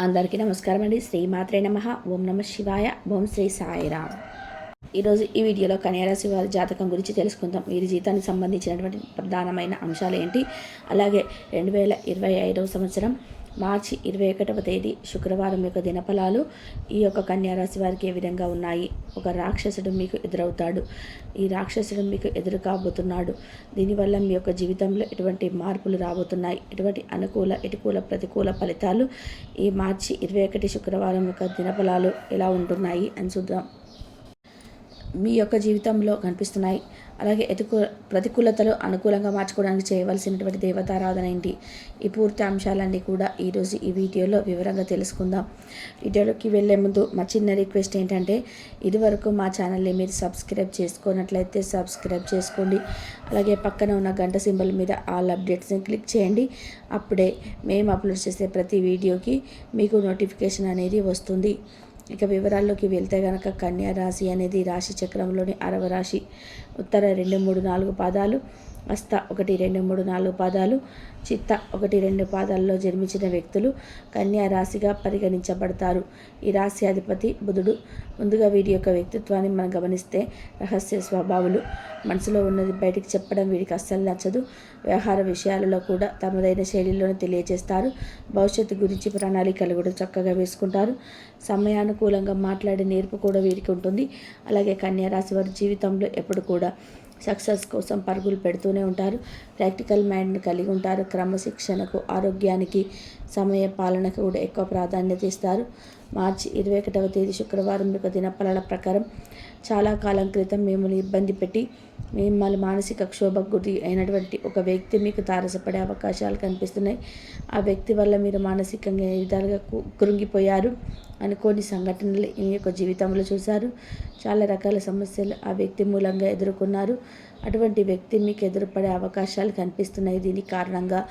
అందరికీ నమస్కారం అండి. శ్రీమాత్రే నమః. ఓం నమ శివాయ. ఓం శ్రీ సాయిరామ్. ఈరోజు ఈ వీడియోలో కన్యారాశి వారి జాతకం గురించి తెలుసుకుందాం. వీరి జీవితానికి సంబంధించినటువంటి ప్రధానమైన అంశాలు ఏంటి, అలాగే 2025వ సంవత్సరం మార్చి 21వ తేదీ శుక్రవారం యొక్క దినఫలాలు ఈ యొక్క కన్యారాశి వారికి ఏ విధంగా ఉన్నాయి. ఒక రాక్షసుడు మీకు ఎదురవుతాడు. ఈ రాక్షసుడు మీకు ఎదురు కాబోతున్నాడు. దీనివల్ల మీ యొక్క జీవితంలో ఎటువంటి మార్పులు రాబోతున్నాయి, ఎటువంటి ప్రతికూల ఫలితాలు ఈ మార్చి 21 శుక్రవారం యొక్క దినఫలాలు ఎలా ఉంటున్నాయి అని చూద్దాం. మీ యొక్క జీవితంలో కనిపిస్తున్నాయి. అలాగే ప్రతికూలతలు అనుకూలంగా మార్చుకోవడానికి చేయవలసినటువంటి దేవతారాధన ఏంటి, ఈ పూర్తి అంశాలన్నీ కూడా ఈరోజు ఈ వీడియోలో వివరంగా తెలుసుకుందాం. వీడియోలోకి వెళ్ళే ముందు మా చిన్న రిక్వెస్ట్ ఏంటంటే, ఇదివరకు మా ఛానల్ని మీరు సబ్స్క్రైబ్ చేసుకున్నట్లయితే సబ్స్క్రైబ్ చేసుకోండి. అలాగే పక్కన ఉన్న గంట సింబల్ మీద ఆల్ అప్డేట్స్ని క్లిక్ చేయండి. అప్పుడే మేము అప్లోడ్ చేసే ప్రతి వీడియోకి మీకు నోటిఫికేషన్ అనేది వస్తుంది. ఇక వివరాల్లోకి వెళ్తే కనుక కన్యా రాశి అనేది రాశి చక్రంలోని 6వ రాశి. ఉత్తర 2, 3, 4 పాదాలు, హస్త 1, 2, 3, 4 పాదాలు, చిత్త 1, 2 పాదాల్లో జన్మించిన వ్యక్తులు కన్యా రాశిగా పరిగణించబడతారు. ఈ రాశి అధిపతి బుధుడు. ముందుగా వీరి యొక్క వ్యక్తిత్వాన్ని మనం గమనిస్తే, రహస్య స్వభావులు. మనసులో ఉన్నది బయటికి చెప్పడం వీరికి అస్సలు నచ్చదు. వ్యవహార విషయాలలో కూడా తమదైన శైలిలోనే తెలియజేస్తారు. భవిష్యత్తు గురించి ప్రణాళికలు కూడా చక్కగా వేసుకుంటారు. సమయానుకూలంగా మాట్లాడే నేర్పు కూడా వీరికి ఉంటుంది. అలాగే కన్యా రాశి వారి జీవితంలో ఎప్పుడు కూడా సక్సెస్ కోసం పరుగులు పెడుతూనే ఉంటారు. ప్రాక్టికల్ మైండ్ని కలిగి ఉంటారు. క్రమశిక్షణకు, ఆరోగ్యానికి, సమయ పాలనకు కూడా ఎక్కువ ప్రాధాన్యత ఇస్తారు. మార్చి 21వ తేదీ శుక్రవారం యొక్క దినఫలాల ప్రకారం, చాలా కాలం క్రితం మిమ్మల్ని ఇబ్బంది పెట్టి మిమ్మల్ని మానసిక క్షోభకు గురి అయినటువంటి ఒక వ్యక్తి మీకు తారసపడే అవకాశాలు కనిపిస్తున్నాయి. ఆ వ్యక్తి వల్ల మీరు మానసికంగా ఏ విధాలుగా కృంగిపోయారు అనుకోని సంఘటనలు మీ యొక్క జీవితంలో చూశారు. చాలా రకాల సమస్యలు ఆ వ్యక్తి మూలంగా ఎదుర్కొన్నారు. అటువంటి వ్యక్తి మీకు ఎదురుపడే అవకాశాలు కనిపిస్తున్నాయి. దీని కారణంగా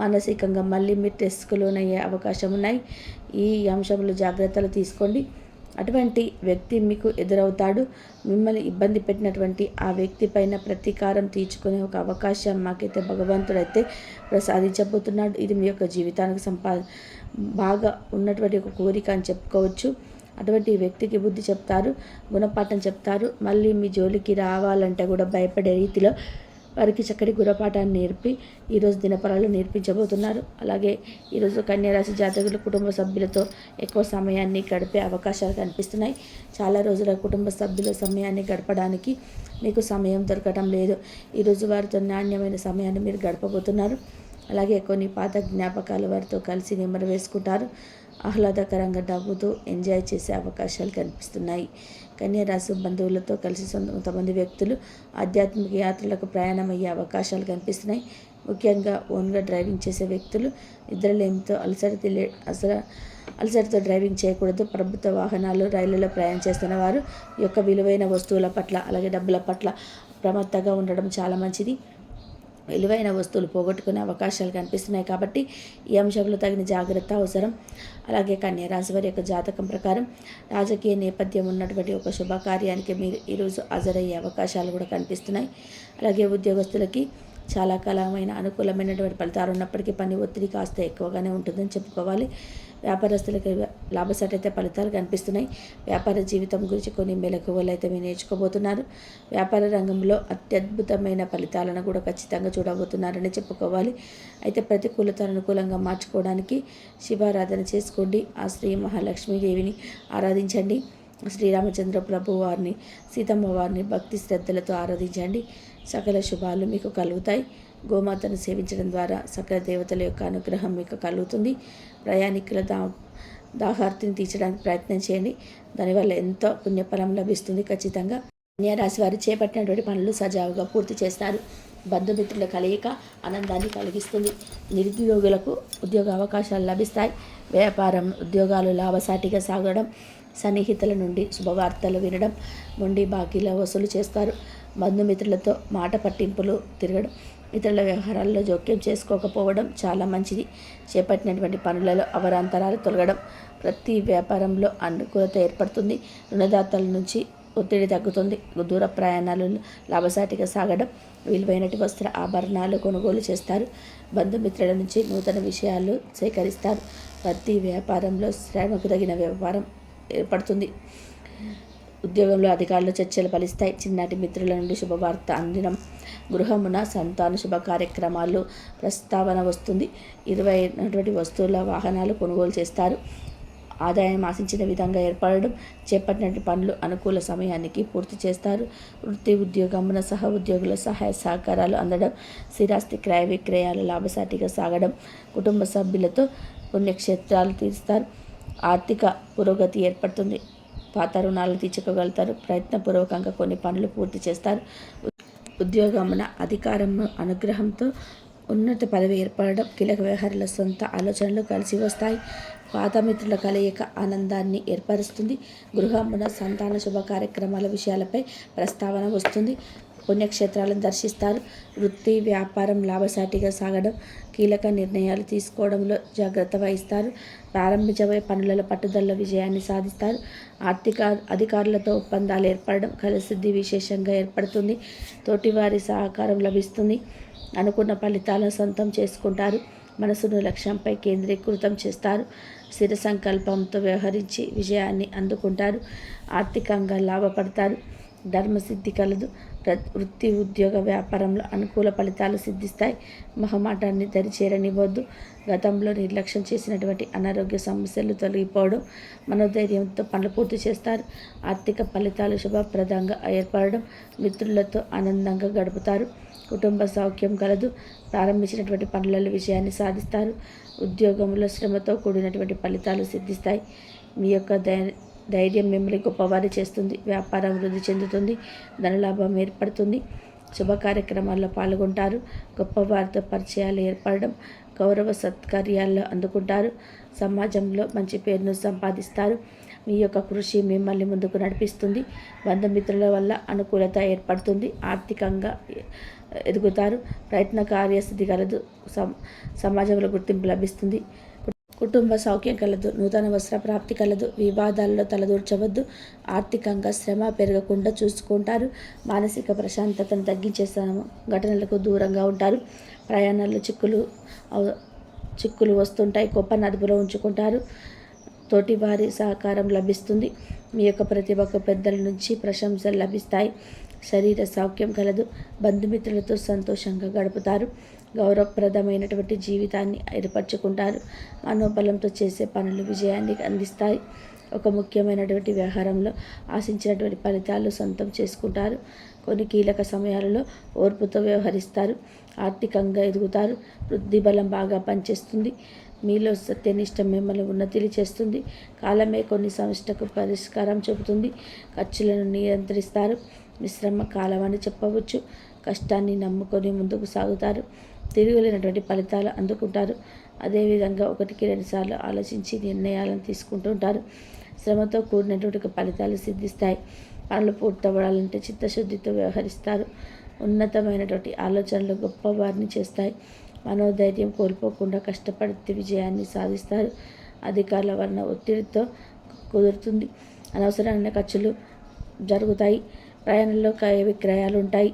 మానసికంగా మళ్ళీ మీరు స్ట్రెస్కు లోనయ్యే అవకాశం ఉన్నాయి. ఈ అంశంలో జాగ్రత్తలు తీసుకోండి. అటువంటి వ్యక్తి మీకు ఎదురవుతాడు. మిమ్మల్ని ఇబ్బంది పెట్టినటువంటి ఆ వ్యక్తి పైన ప్రతీకారం తీర్చుకునే ఒక అవకాశం మాకైతే భగవంతుడైతే ప్రసాదించబోతున్నాడు. ఇది మీ యొక్క జీవితానికి బాగా ఉన్నటువంటి ఒక కోరిక అని చెప్పుకోవచ్చు. అటువంటి వ్యక్తికి బుద్ధి చెప్తారు, గుణపాఠం చెప్తారు. మళ్ళీ మీ జోలికి రావాలంటే కూడా భయపడే రీతిలో వారికి చక్కటి గుణపాఠాన్ని నేర్పి ఈరోజు దినఫలాలు నేర్పించబోతున్నారు. అలాగే ఈరోజు కన్యారాశి జాతకులు కుటుంబ సభ్యులతో ఎక్కువ సమయాన్ని గడిపే అవకాశాలు కనిపిస్తున్నాయి. చాలా రోజుల కుటుంబ సభ్యుల సమయాన్ని గడపడానికి మీకు సమయం దొరకడం లేదు. ఈరోజు వారితో నాణ్యమైన సమయాన్ని మీరు గడపబోతున్నారు. అలాగే కొన్ని పాత జ్ఞాపకాలు వారితో కలిసి నెమరు వేసుకుంటారు. ఆహ్లాదకరంగా నవ్వుతూ ఎంజాయ్ చేసే అవకాశాలు కనిపిస్తున్నాయి. కన్యా రాశి బంధువులతో కలిసి కొంతమంది వ్యక్తులు ఆధ్యాత్మిక యాత్రలకు ప్రయాణం అయ్యే అవకాశాలు కనిపిస్తున్నాయి. ముఖ్యంగా ఓన్గా డ్రైవింగ్ చేసే వ్యక్తులు నిద్రలేమితో అలసటతో డ్రైవింగ్ చేయకూడదు. ప్రభుత్వ వాహనాలు, రైళ్లలో ప్రయాణం చేస్తున్న వారు ఈ యొక్క విలువైన వస్తువుల పట్ల, అలాగే డబ్బుల పట్ల ప్రమత్తంగా ఉండడం చాలా మంచిది. విలువైన వస్తువులు పోగొట్టుకునే అవకాశాలు కనిపిస్తున్నాయి కాబట్టి ఈ అంశంలో తగిన జాగ్రత్త అవసరం. అలాగే కన్యా రాశి వారి యొక్క జాతకం ప్రకారం రాజకీయ నేపథ్యం ఉన్నటువంటి ఒక శుభకార్యానికి మీరు ఈరోజు హాజరయ్యే అవకాశాలు కూడా కనిపిస్తున్నాయి. అలాగే ఉద్యోగస్తులకి చాలా కాలమైన అనుకూలమైనటువంటి ఫలితాలు ఉన్నప్పటికీ పని ఒత్తిడి కాస్త ఎక్కువగానే ఉంటుందని చెప్పుకోవాలి. వ్యాపారస్తులకి లాభసాటైతే ఫలితాలు కనిపిస్తున్నాయి. వ్యాపార జీవితం గురించి కొన్ని మెలకువలు అయితే మీరు నేర్చుకోబోతున్నారు. వ్యాపార రంగంలో అత్యద్భుతమైన ఫలితాలను కూడా ఖచ్చితంగా చూడబోతున్నారని చెప్పుకోవాలి. అయితే ప్రతికూలత అనుకూలంగా మార్చుకోవడానికి శివారాధన చేసుకోండి. ఆ శ్రీ మహాలక్ష్మీదేవిని ఆరాధించండి. శ్రీరామచంద్ర ప్రభు వారిని, సీతమ్మ వారిని భక్తి శ్రద్ధలతో ఆరాధించండి. సకల శుభాలు మీకు కలుగుతాయి. గోమాతను సేవించడం ద్వారా సకల దేవతల యొక్క అనుగ్రహం మీకు కలుగుతుంది. ప్రయాణికుల దాహార్తిని తీర్చడానికి ప్రయత్నం చేయండి. దానివల్ల ఎంతో పుణ్యఫలం లభిస్తుంది. ఖచ్చితంగా కన్యా రాశి వారు చేపట్టినటువంటి పనులు సజావుగా పూర్తి చేస్తారు. బంధుమిత్రుల కలయిక ఆనందాన్ని కలిగిస్తుంది. నిరుద్యోగులకు ఉద్యోగ అవకాశాలు లభిస్తాయి. వ్యాపారం, ఉద్యోగాలు లాభసాటిగా సాగడం, సన్నిహితుల నుండి శుభవార్తలు వినడం, మొండి బాకీల వసూలు చేస్తారు. బంధుమిత్రులతో మాట పట్టింపులు తిరగడం, ఇతరుల వ్యవహారాల్లో జోక్యం చేసుకోకపోవడం చాలా మంచిది. చేపట్టినటువంటి పనులలో అవరాంతరాలు తొలగడం, ప్రతి వ్యాపారంలో అనుకూలత ఏర్పడుతుంది. రుణదాతల నుంచి ఒత్తిడి తగ్గుతుంది. దూర ప్రయాణాలు లాభసాటిగా సాగడం, విలువైనటి వస్త్ర ఆభరణాలు కొనుగోలు చేస్తారు. బంధుమిత్రుల నుంచి నూతన విషయాలు సేకరిస్తారు. ప్రతి వ్యాపారంలో శ్రమకు తగిన వ్యాపారం ఏర్పడుతుంది. ఉద్యోగంలో అధికారులు చర్చలు ఫలిస్తాయి. చిన్నటి మిత్రుల నుండి శుభవార్త అందినం. గృహమున సంతాన శుభ కార్యక్రమాలు ప్రస్తావన వస్తుంది. 20 వస్తువుల వాహనాలు కొనుగోలు చేస్తారు. ఆదాయం ఆశించిన విధంగా ఏర్పడడం, చేపట్టిన పనులు అనుకూల సమయానికి పూర్తి చేస్తారు. వృత్తి ఉద్యోగమున సహ ఉద్యోగుల సహాయ సహకారాలు అందడం, స్థిరాస్తి క్రయ విక్రయాలు లాభసాటిగా సాగడం, కుటుంబ సభ్యులతో పుణ్యక్షేత్రాలు తీరుస్తారు. ఆర్థిక పురోగతి ఏర్పడుతుంది. పాత రుణాలు తీర్చుకోగలుగుతారు. ప్రయత్నపూర్వకంగా కొన్ని పనులు పూర్తి చేస్తారు. ఉద్యోగమున అధికారం అనుగ్రహంతో ఉన్నత పదవి ఏర్పడడం, కీలక వ్యవహారాల సొంత ఆలోచనలు కలిసి వస్తాయి. పాత మిత్రుల కలయిక ఆనందాన్ని ఏర్పరుస్తుంది. గృహమున సంతాన శుభ కార్యక్రమాల విషయాలపై ప్రస్తావన వస్తుంది. పుణ్యక్షేత్రాలను దర్శిస్తారు. వృత్తి వ్యాపారం లాభసాటిగా సాగడం, కీలక నిర్ణయాలు తీసుకోవడంలో జాగ్రత్త వహిస్తారు. ప్రారంభించబోయే పనులలో పట్టుదల విజయాన్ని సాధిస్తారు. ఆర్థిక అధికారులతో ఒప్పందాలు ఏర్పడడం, కలిసిద్ధి విశేషంగా ఏర్పడుతుంది. తోటివారి సహకారం లభిస్తుంది. అనుకున్న ఫలితాలను సొంతం చేసుకుంటారు. మనసును లక్ష్యంపై కేంద్రీకృతం చేస్తారు. స్థిర సంకల్పంతో వ్యవహరించి విజయాన్ని అందుకుంటారు. ఆర్థికంగా లాభపడతారు. ధర్మసిద్ధి కలదు. వృత్తి ఉద్యోగ వ్యాపారంలో అనుకూల ఫలితాలు సిద్ధిస్తాయి. మొహమాటాన్ని దరిచేరనివ్వద్దు. గతంలో నిర్లక్ష్యం చేసినటువంటి అనారోగ్య సమస్యలు తొలగిపోవడం, మనోధైర్యంతో పనులు పూర్తి చేస్తారు. ఆర్థిక ఫలితాలు శుభప్రదంగా ఏర్పడడం, మిత్రులతో ఆనందంగా గడుపుతారు. కుటుంబ సౌఖ్యం కలదు. ప్రారంభించినటువంటి పనులలో విజయాన్ని సాధిస్తారు. ఉద్యోగంలో శ్రమతో కూడినటువంటి ఫలితాలు సిద్ధిస్తాయి. మీ యొక్క ధైర్యం మిమ్మల్ని గొప్పవారి చేస్తుంది. వ్యాపారం వృద్ధి చెందుతుంది. ధనలాభం ఏర్పడుతుంది. శుభ కార్యక్రమాల్లో పాల్గొంటారు. గొప్పవారితో పరిచయాలు ఏర్పడడం, గౌరవ సత్కార్యాల్లో అందుకుంటారు. సమాజంలో మంచి పేరును సంపాదిస్తారు. మీ యొక్క కృషి మిమ్మల్ని ముందుకు నడిపిస్తుంది. బంధుమిత్రుల వల్ల అనుకూలత ఏర్పడుతుంది. ఆర్థికంగా ఎదుగుతారు. ప్రయత్న కార్యసిద్ధి కలదు. సమాజంలో గుర్తింపు లభిస్తుంది. కుటుంబ సౌఖ్యం కలదు. నూతన వస్త్ర ప్రాప్తి కలదు. వివాదాల్లో తలదూర్చవద్దు. ఆర్థికంగా శ్రమ పెరగకుండా చూసుకుంటారు. మానసిక ప్రశాంతతను తగ్గించే ఘటనలకు దూరంగా ఉంటారు. ప్రయాణాల్లో చిక్కులు వస్తుంటాయి. గొప్ప అదుపులో ఉంచుకుంటారు. తోటివారి సహకారం లభిస్తుంది. మీ యొక్క ప్రతిభకు పెద్దల నుంచి ప్రశంసలు లభిస్తాయి. శరీర సౌఖ్యం కలదు. బంధుమిత్రులతో సంతోషంగా గడుపుతారు. గౌరవప్రదమైనటువంటి జీవితాన్ని ఏర్పరచుకుంటారు. మనోబలంతో చేసే పనులు విజయాన్ని అందిస్తాయి. ఒక ముఖ్యమైనటువంటి వ్యవహారంలో ఆశించినటువంటి ఫలితాలు సొంతం చేసుకుంటారు. కొన్ని కీలక సమయాలలో ఓర్పుతో వ్యవహరిస్తారు. ఆర్థికంగా ఎదుగుతారు. వృద్ధి బలం బాగా పనిచేస్తుంది. మీలో సత్యనిష్ట మిమ్మల్ని ఉన్నతిని చేస్తుంది. కాలమే కొన్ని సమస్యలకు పరిష్కారం చూపుతుంది. ఖర్చులను నియంత్రిస్తారు. మిశ్రమ కాలం అని చెప్పవచ్చు. కష్టాన్ని నమ్ముకొని ముందుకు సాగుతారు. తిరుగులేనటువంటి ఫలితాలు అందుకుంటారు. అదేవిధంగా 1-2 సార్లు ఆలోచించి నిర్ణయాలను తీసుకుంటుంటారు. శ్రమతో కూడినటువంటి ఫలితాలు సిద్ధిస్తాయి. పనులు పూర్తవ్వాలంటే చిత్తశుద్ధితో వ్యవహరిస్తారు. ఉన్నతమైనటువంటి ఆలోచనలు గొప్పవారిని చేస్తాయి. మనోధైర్యం కోల్పోకుండా కష్టపడి విజయాన్ని సాధిస్తారు. అధికారుల వలన ఒత్తిడితో కుదురుతుంది. అనవసరమైన ఖర్చులు జరుగుతాయి. ప్రయాణంలో క్రయ విక్రయాలు ఉంటాయి.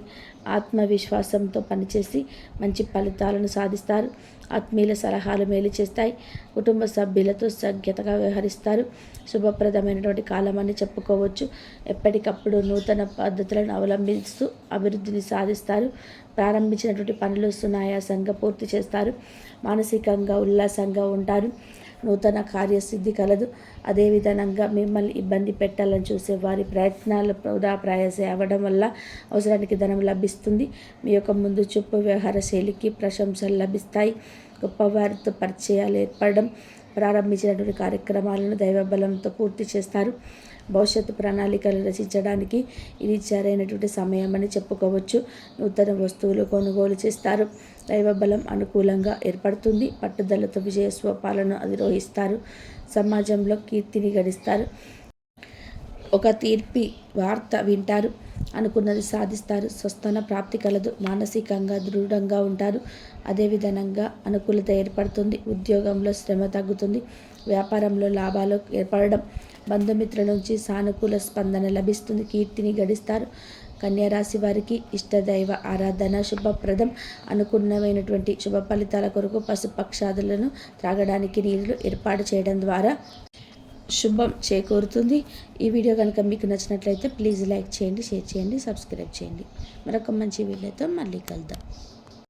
ఆత్మవిశ్వాసంతో పనిచేసి మంచి ఫలితాలను సాధిస్తారు. ఆత్మీయుల సలహాలు మేలు చేస్తాయి. కుటుంబ సభ్యులతో సఖ్యతగా వ్యవహరిస్తారు. శుభప్రదమైనటువంటి కాలం అని చెప్పుకోవచ్చు. ఎప్పటికప్పుడు నూతన పద్ధతులను అవలంబిస్తూ అభివృద్ధిని సాధిస్తారు. ప్రారంభించినటువంటి పనులు సునాయాసంగా పూర్తి చేస్తారు. మానసికంగా ఉల్లాసంగా ఉంటారు. నూతన కార్యసిద్ధి కలదు. అదేవిధంగా మిమ్మల్ని ఇబ్బంది పెట్టాలని చూసే వారి ప్రయత్నాలు వృధా ప్రయాస అవ్వడం వల్ల అవసరానికి ధనం లభిస్తుంది. మీ యొక్క ముందు చూపు వ్యవహార శైలికి ప్రశంసలు లభిస్తాయి. గొప్పవారితో పరిచయాలు ఏర్పడడం, ప్రారంభించినటువంటి కార్యక్రమాలను దైవబలంతో పూర్తి చేస్తారు. భవిష్యత్తు ప్రణాళికలు రచించడానికి ఇది సరైనటువంటి సమయం అని చెప్పుకోవచ్చు. నూతన వస్తువులు కొనుగోలు చేస్తారు. దైవబలం అనుకూలంగా ఏర్పడుతుంది. పట్టుదలతో విజయస్వపాలను అధిరోహిస్తారు. సమాజంలో కీర్తిని గడిస్తారు. ఒక తీర్పి వార్త వింటారు. అనుకున్నది సాధిస్తారు. స్వస్థాన ప్రాప్తి కలదు. మానసికంగా దృఢంగా ఉంటారు. అదేవిధంగా అనుకూలత ఏర్పడుతుంది. ఉద్యోగంలో శ్రమ తగ్గుతుంది. వ్యాపారంలో లాభాలు ఏర్పడడం, బంధుమిత్రుల నుంచి సానుకూల స్పందన లభిస్తుంది, కీర్తిని గడిస్తారు. కన్యారాశి వారికి ఇష్టదైవ ఆరాధన శుభప్రదం. అనుకున్నమైనటువంటి శుభ ఫలితాల కొరకు పశుపక్షాదులను త్రాగడానికి నీళ్లు ఏర్పాటు చేయడం ద్వారా శుభం చేకూరుతుంది. ఈ వీడియో కనుక మీకు నచ్చినట్లయితే ప్లీజ్ లైక్ చేయండి, షేర్ చేయండి, సబ్స్క్రైబ్ చేయండి. మరొక మంచి వీడియోతో మళ్ళీ కలుద్దాం.